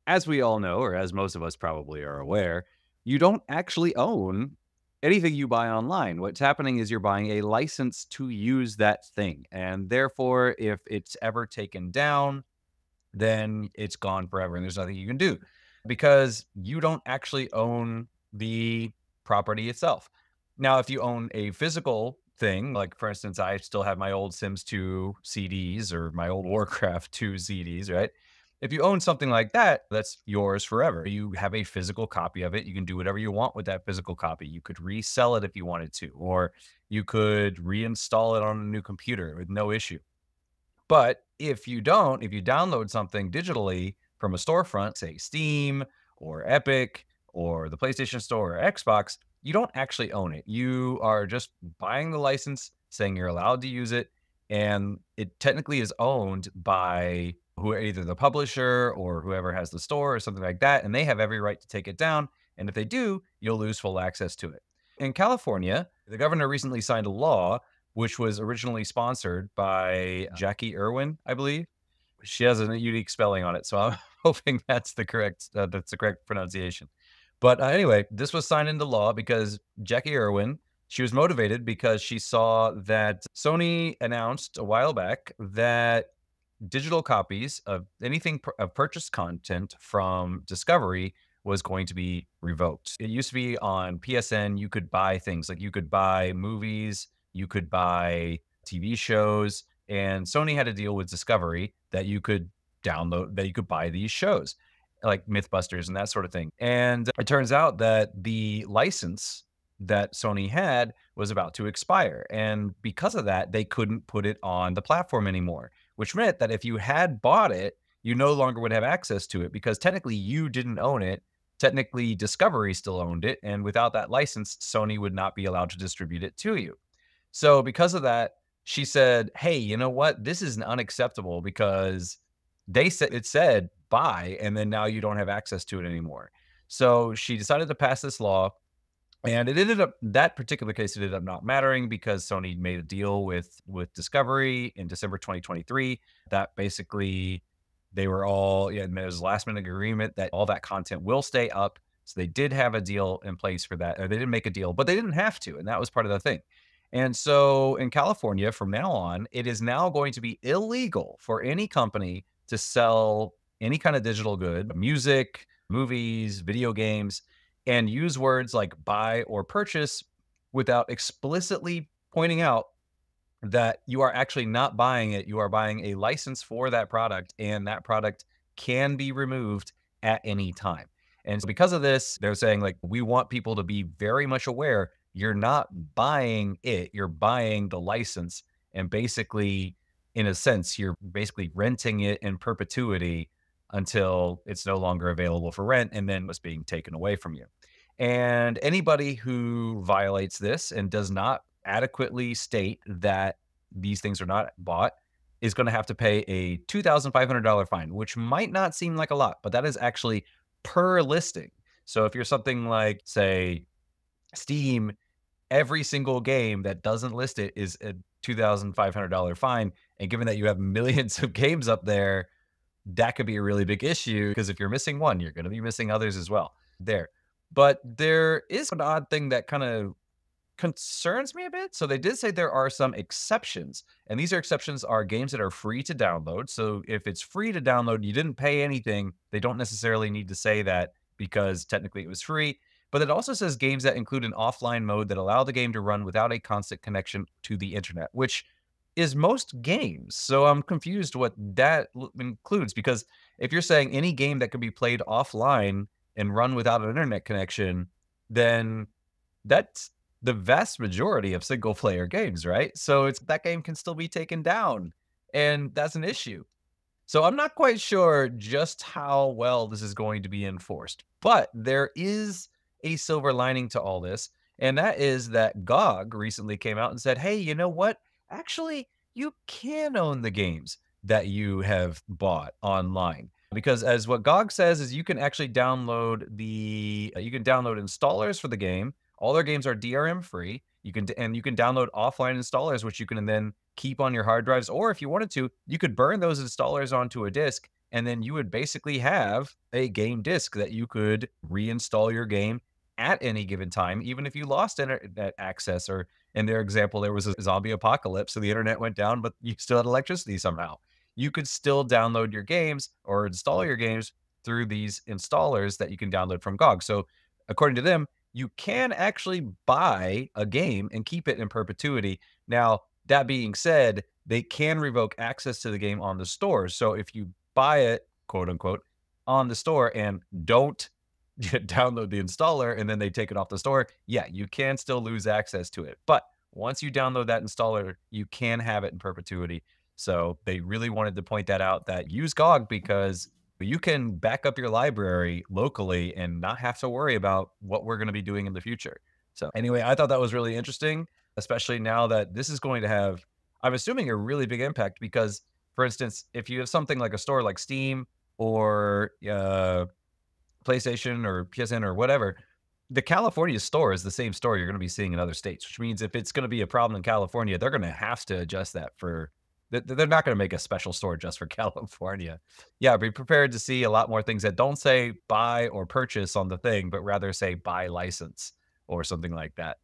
as we all know, or as most of us probably are aware, you don't actually own anything you buy online. What's happening is you're buying a license to use that thing. And therefore, if it's ever taken down, then it's gone forever and there's nothing you can do because you don't actually own the property itself. Now, if you own a physical thing, like for instance, I still have my old Sims 2 CDs or my old Warcraft 2 CDs, right? If you own something like that, that's yours forever. You have a physical copy of it. You can do whatever you want with that physical copy. You could resell it if you wanted to, or you could reinstall it on a new computer with no issue. But if you don't, if you download something digitally from a storefront, say Steam or Epic or the PlayStation Store or Xbox, you don't actually own it. You are just buying the license, saying you're allowed to use it, and it technically is owned by who either the publisher or whoever has the store or something like that, and they have every right to take it down. And if they do, you'll lose full access to it. In California, the governor recently signed a law which was originally sponsored by Jackie Irwin, I believe. She has a unique spelling on it, so I'm hoping that's the correct pronunciation. But anyway, this was signed into law because Jackie Irwin, she was motivated because she saw that Sony announced a while back that digital copies of anything of purchased content from Discovery was going to be revoked. It used to be on PSN, you could buy things like you could buy movies, you could buy TV shows, and Sony had a deal with Discovery that you could download, that you could buy these shows like Mythbusters and that sort of thing. And it turns out that the license that Sony had was about to expire. And because of that, they couldn't put it on the platform anymore, which meant that if you had bought it, you no longer would have access to it because technically you didn't own it. Technically, Discovery still owned it. And without that license, Sony would not be allowed to distribute it to you. So because of that, she said, "Hey, you know what? This is unacceptable because it said buy, and then now you don't have access to it anymore." So she decided to pass this law, and it ended up that particular case it ended up not mattering because Sony made a deal with Discovery in December 2023 that basically they were all yeah, there was a last minute agreement that all that content will stay up. So they did have a deal in place for that. Or they didn't make a deal, but they didn't have to, and that was part of the thing. And so in California, from now on, it is now going to be illegal for any company to sell any kind of digital good, music, movies, video games, and use words like buy or purchase without explicitly pointing out that you are actually not buying it. You are buying a license for that product, and that product can be removed at any time. And so because of this, they're saying, like, we want people to be very much aware you're not buying it, you're buying the license. And basically, in a sense, you're basically renting it in perpetuity until it's no longer available for rent and then it's being taken away from you. And anybody who violates this and does not adequately state that these things are not bought is going to have to pay a $2,500 fine, which might not seem like a lot, but that is actually per listing. So if you're something like, say, Steam, every single game that doesn't list it is a $2,500 fine. And given that you have millions of games up there, that could be a really big issue because if you're missing one, you're going to be missing others as well there. But there is an odd thing that kind of concerns me a bit. So they did say there are some exceptions, and these exceptions are games that are free to download. So if it's free to download, you didn't pay anything, they don't necessarily need to say that because technically it was free. But it also says games that include an offline mode that allow the game to run without a constant connection to the internet, which is most games. So I'm confused what that includes because if you're saying any game that could be played offline and run without an internet connection, then that's the vast majority of single player games, right? So it's that game can still be taken down, and that's an issue. So I'm not quite sure just how well this is going to be enforced, but there is a silver lining to all this, and that is that GOG recently came out and said, "Hey, you know what? Actually, you can own the games that you have bought online." Because as what GOG says is you can actually download you can download installers for the game. All their games are DRM free. You can download offline installers, which you can then keep on your hard drives, or if you wanted to, you could burn those installers onto a disk, and then you would basically have a game disk that you could reinstall your game at any given time, even if you lost internet access, or in their example, there was a zombie apocalypse, so the internet went down, but you still had electricity somehow. You could still download your games or install your games through these installers that you can download from GOG. So according to them, you can actually buy a game and keep it in perpetuity. Now, that being said, they can revoke access to the game on the store. So if you buy it, quote unquote, on the store and don't download the installer and then they take it off the store, yeah, you can still lose access to it. But once you download that installer, you can have it in perpetuity. So they really wanted to point that out, that use GOG because you can back up your library locally and not have to worry about what we're going to be doing in the future. So anyway, I thought that was really interesting, especially now that this is going to have, I'm assuming, a really big impact because, for instance, if you have something like a store like Steam or PlayStation or PSN or whatever, the California store is the same store you're going to be seeing in other states, which means if it's going to be a problem in California, they're going to have to adjust that for, they're not going to make a special store just for California. Yeah, be prepared to see a lot more things that don't say buy or purchase on the thing, but rather say buy license or something like that.